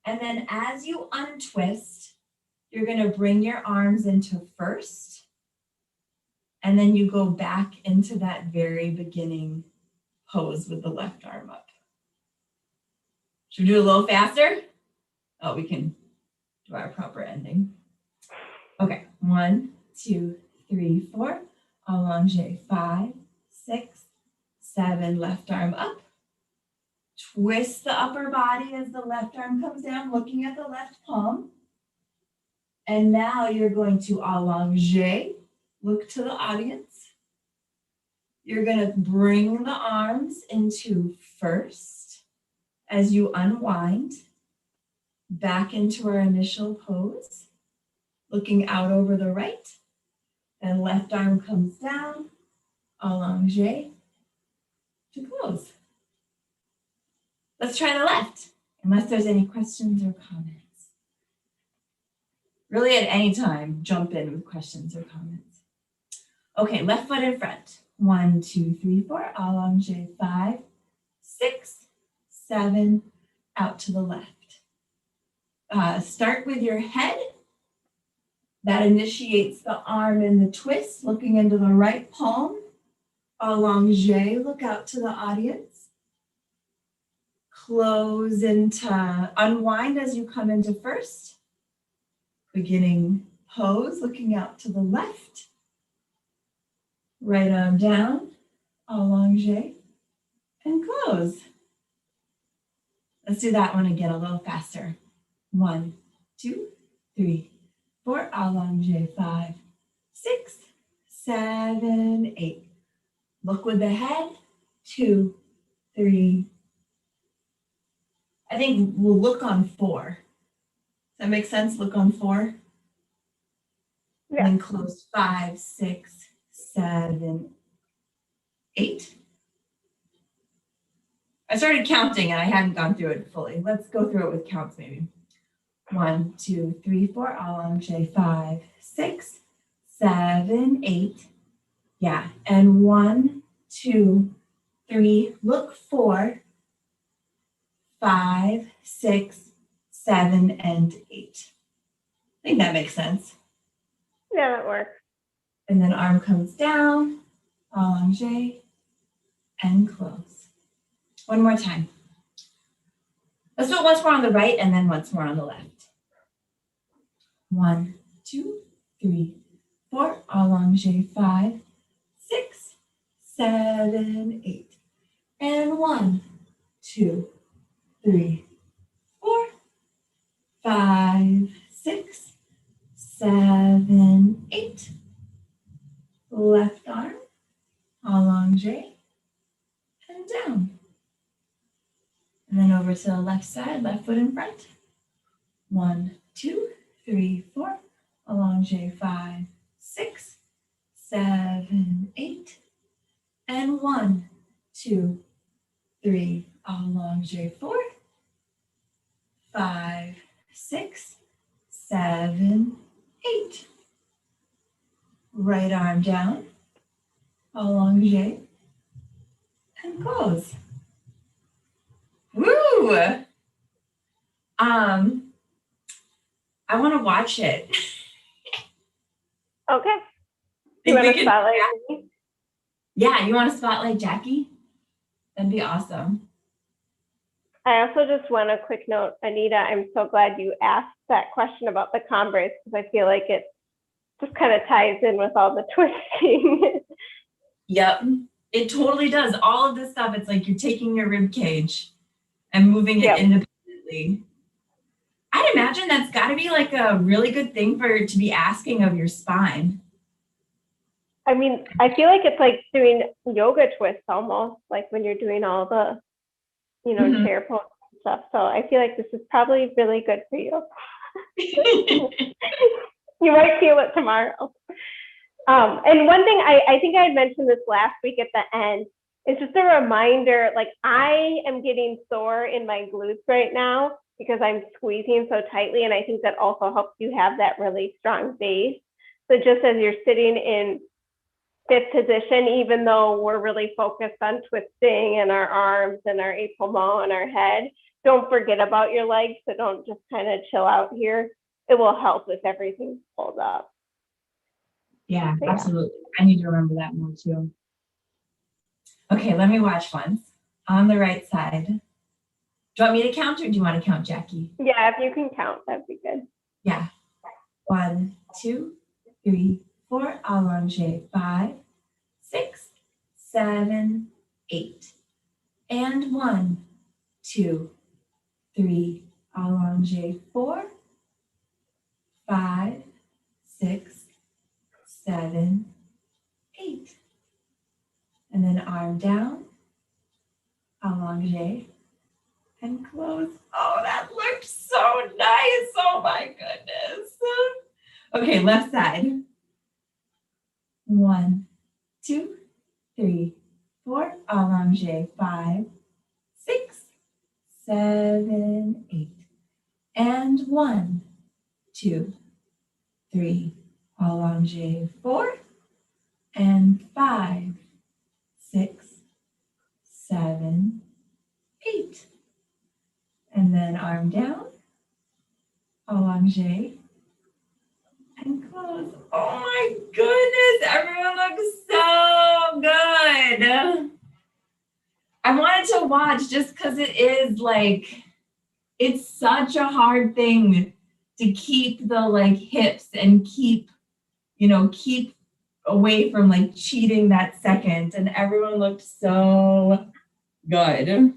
And then as you untwist, you're gonna bring your arms into first. And then you go back into that very beginning pose with the left arm up. Should we do a little faster? Oh, we can do our proper ending. Okay, 1, 2, 3, 4. Allongé, 5, 6, 7. Left arm up. Twist the upper body as the left arm comes down, looking at the left palm. And now you're going to allongé, look to the audience. You're gonna bring the arms into first as you unwind, back into our initial pose, looking out over the right. Then left arm comes down, allongé, to close. Let's try the left, unless there's any questions or comments. Really at any time, jump in with questions or comments. Okay, left foot in front. 1, 2, 3, 4, allongé, 5, 6, 7, out to the left. Start with your head. That initiates the arm in the twist, looking into the right palm. Allongé, look out to the audience. Close into unwind as you come into first. Beginning pose, looking out to the left. Right arm down, allongé, and close. Let's do that one again a little faster. 1, 2, 3, 4, allongé, 5, 6, 7, 8. Look with the head, 2, 3. I think we'll look on 4. Does that make sense? Look on 4. Yeah. And then close 5, 6, 7, 8. I started counting and I hadn't gone through it fully. Let's go through it with counts maybe. 1, 2, 3, 4, allongé, 5, 6, 7, 8. Yeah, and 1, 2, 3, look 4, 5, 6, 7, and 8. I think that makes sense. Yeah, that works. And then arm comes down, allongé, and close. One more time. Let's do it once more on the right and then once more on the left. 1, 2, 3, 4, allongé, 5, 6, 7, 8. And 1, 2, 3, 4, 5, 6, 7, 8. Left arm, allongé, and down. And then over to the left side, left foot in front. 1, 2, 3, 4, allongé, 5, 6, 7, 8. And 1, 2, 3, allongé, 4, 5, 6, 7, 8. Right arm down, allongé, and close. Woo! I want to watch it. Okay. Think You want we to can- spotlight me? Yeah, you want to spotlight Jackie? That'd be awesome. I also just want a quick note, Anita, I'm so glad you asked that question about the combres because I feel like it just kind of ties in with all the twisting. Yep, it totally does. All of this stuff, it's like you're taking your rib cage and moving it Yep. independently. I'd imagine that's got to be like a really good thing to be asking of your spine. I mean, I feel like it's like doing yoga twists almost, like when you're doing all the, Mhm. chair pose and stuff. So I feel like this is probably really good for you. You might feel it tomorrow. And one thing I think I had mentioned this last week at the end is just a reminder, like I am getting sore in my glutes right now because I'm squeezing so tightly. And I think that also helps you have that really strong base. So just as you're sitting in fifth position, even though we're really focused on twisting and our arms and our épaulement and our head, don't forget about your legs. So don't just kind of chill out here. It will help if everything's pulled up. Yeah, Yeah. absolutely. I need to remember that more too. Okay, let me watch once. On the right side. Do you want me to count or do you want to count, Jackie? Yeah, if you can count, that'd be good. Yeah. 1, 2, 3, 4, allongé, 5, 6, 7, 8. And 1, 2, 3, allongé, 4, 5, 6, 7, 8. And then arm down, allongé, and close. Oh, that looked so nice. Oh my goodness. Okay, left side. 1, 2, 3, 4, allongé, 5, 6, 7, 8. And 1, 2, 3, allongé, 4, and 5, 6, 7, 8. And then arm down, allongé, and close. Oh my goodness, everyone looks so good. I wanted to watch just because it is like, it's such a hard thing to keep the like hips and keep away from like cheating that second. And everyone looked so good.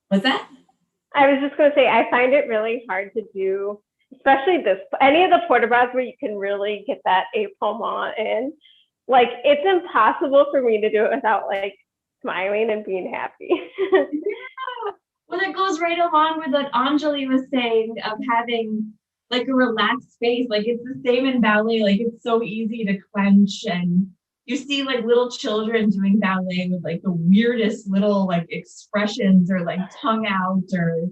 What's that? I was just going to say, I find it really hard to do, especially any of the port de bras where you can really get that épaulement in. Like, it's impossible for me to do it without like smiling and being happy. Yeah. Well, it goes right along with what Anjali was saying of having like a relaxed face. Like it's the same in ballet. Like it's so easy to clench, and you see like little children doing ballet with like the weirdest little like expressions or like tongue out or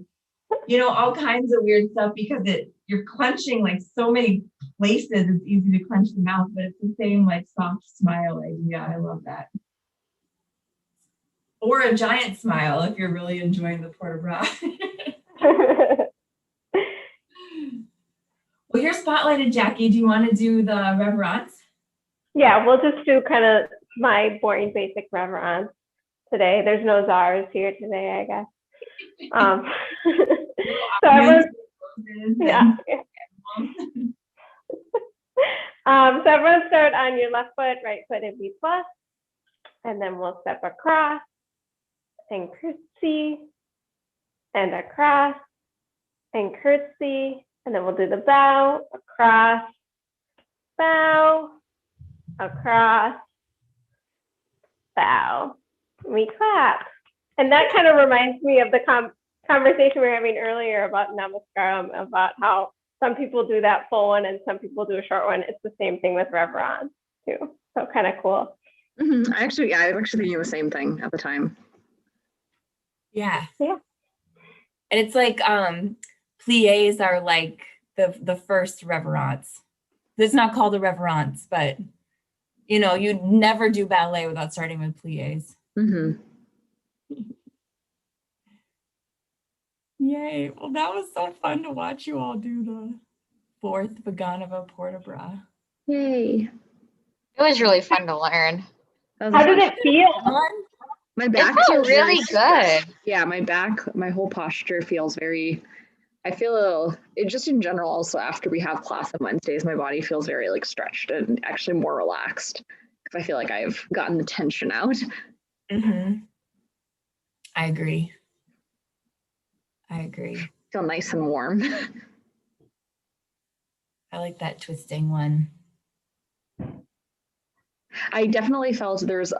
all kinds of weird stuff because you're clenching like so many places. It's easy to clench the mouth, but it's the same like soft smile idea. I love that. Or a giant smile if you're really enjoying the port de bras. Well, you're spotlighted, Jackie. Do you want to do the reverence? Yeah, we'll just do kind of my boring basic reverence today. There's no czars here today, I guess. So everyone, yeah. So everyone start on your left foot, right foot in V plus, and then we'll step across and curtsy, and across and curtsy, and then we'll do the bow, across, bow, across, bow. We clap. And that kind of reminds me of the conversation we were having earlier about namaskaram, about how some people do that full one and some people do a short one. It's the same thing with reverence too. So kind of cool. Mm-hmm. I was actually thinking the same thing at the time. Yeah. Yeah. And it's like pliés are like the first reverence. It's not called a reverence, but you know, you'd never do ballet without starting with pliés. Mm-hmm. Yay. Well, that was so fun to watch you all do the fourth Vaganova port de bras. Yay. It was really fun to learn. How did it feel? My back It felt feels very really good. Yeah, my whole posture feels very, I feel it just in general also after we have class on Wednesdays, my body feels very like stretched and actually more relaxed. Because I feel like I've gotten the tension out. Mm-hmm. I agree. Feel nice and warm. I like that twisting one. I definitely felt there's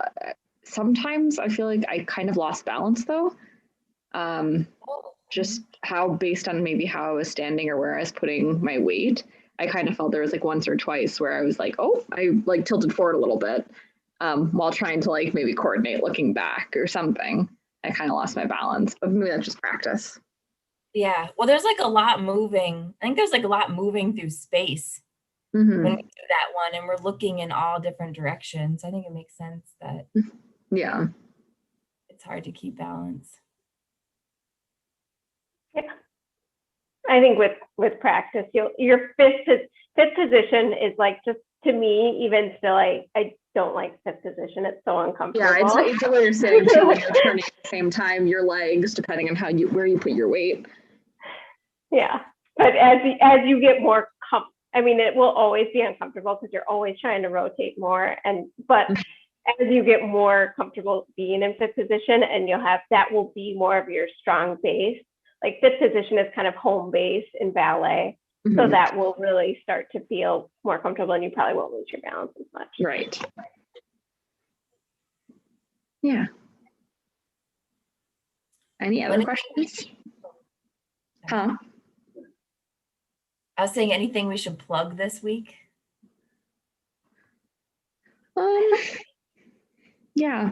sometimes I feel like I kind of lost balance though. Just how based on maybe how I was standing or where I was putting my weight, I kind of felt there was like once or twice where I was like, oh, I like tilted forward a little bit while trying to like maybe coordinate looking back or something. I kind of lost my balance, but maybe that's just practice. Yeah. Well, there's like a lot moving. I think there's like a lot moving through space Mm-hmm. when we do that one, and we're looking in all different directions. I think it makes sense that Yeah. it's hard to keep balance. Yeah. I think with practice, your fifth position is like, just to me, even still, I don't like fifth position. It's so uncomfortable. Yeah, it's the way you're sitting too when you're turning at the same time, your legs, depending on where you put your weight. Yeah, but as you get more I mean, it will always be uncomfortable because you're always trying to rotate more. But as you get more comfortable being in fifth position, and that will be more of your strong base. Like fifth position is kind of home base in ballet. Mm-hmm. So that will really start to feel more comfortable, and you probably won't lose your balance as much. Right. Yeah. Any other questions? Huh? I was saying, anything we should plug this week? Yeah.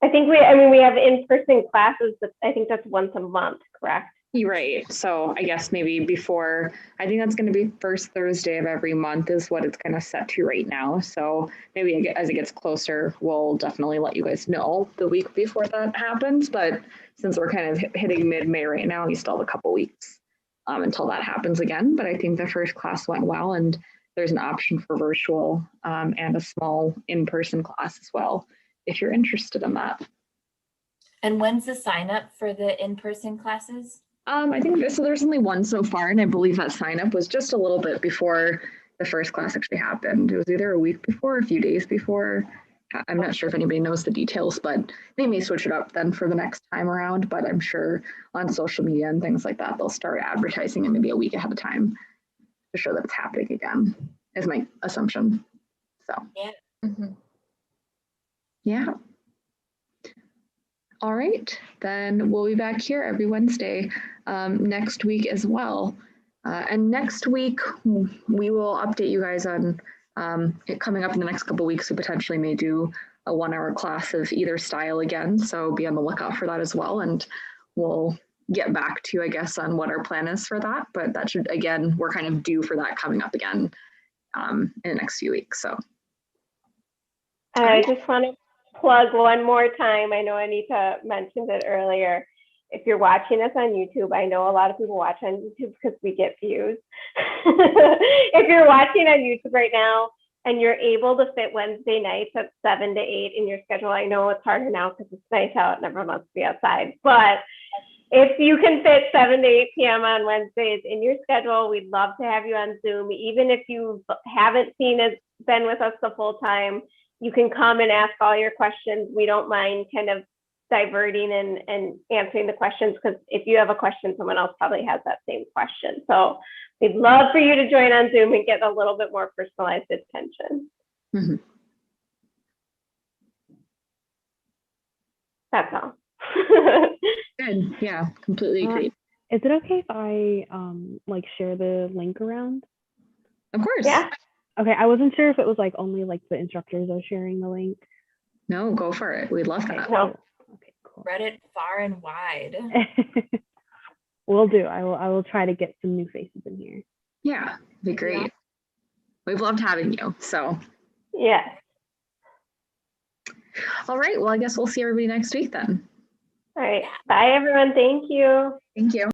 I think we have in-person classes, but I think that's once a month, correct? You're right. So I guess maybe before, I think that's going to be first Thursday of every month is what it's kind of set to right now. So maybe as it gets closer, we'll definitely let you guys know the week before that happens. But since we're kind of hitting mid-May right now, we still have a couple weeks until that happens again. But I think the first class went well, and there's an option for virtual and a small in-person class as well, if you're interested in that. And when's the sign up for the in-person classes? I think there's only one so far, and I believe that sign up was just a little bit before the first class actually happened. It was either a week before, a few days before. I'm not sure if anybody knows the details, but they may switch it up then for the next time around. But I'm sure on social media and things like that, they'll start advertising it maybe a week ahead of time to show that it's happening again, is my assumption. So yeah. Mm-hmm. Yeah. All right, then we'll be back here every Wednesday next week as well. And next week, we will update you guys on it coming up in the next couple of weeks. We potentially may do a 1-hour class of either style again. So be on the lookout for that as well. And we'll get back to you, I guess, on what our plan is for that. But that should, again, we're kind of due for that coming up again in the next few weeks. So I just want to plug one more time. I know Anita mentioned it earlier. If you're watching us on YouTube, I know a lot of people watch on YouTube because we get views. If you're watching on YouTube right now and you're able to fit Wednesday nights at 7 to 8 in your schedule, I know it's harder now because it's nice out and everyone wants to be outside. But if you can fit 7 to 8 p.m. on Wednesdays in your schedule, we'd love to have you on Zoom. Even if you haven't been with us the full time, you can come and ask all your questions. We don't mind kind of diverting and answering the questions, because if you have a question, someone else probably has that same question. So we'd love for you to join on Zoom and get a little bit more personalized attention. Mhm. That's all. Good. Yeah, completely agree. Is it okay if I like share the link around? Of course. Yeah. Okay, I wasn't sure if it was like only like the instructors are sharing the link. No, go for it. We'd love Okay, that. No. cool. Okay, cool. Spread it far and wide. Will do. I will try to get some new faces in here. Yeah, it'd be great. We've loved having you. So, Yeah. all right. Well, I guess we'll see everybody next week then. All right. Bye, everyone. Thank you. Thank you.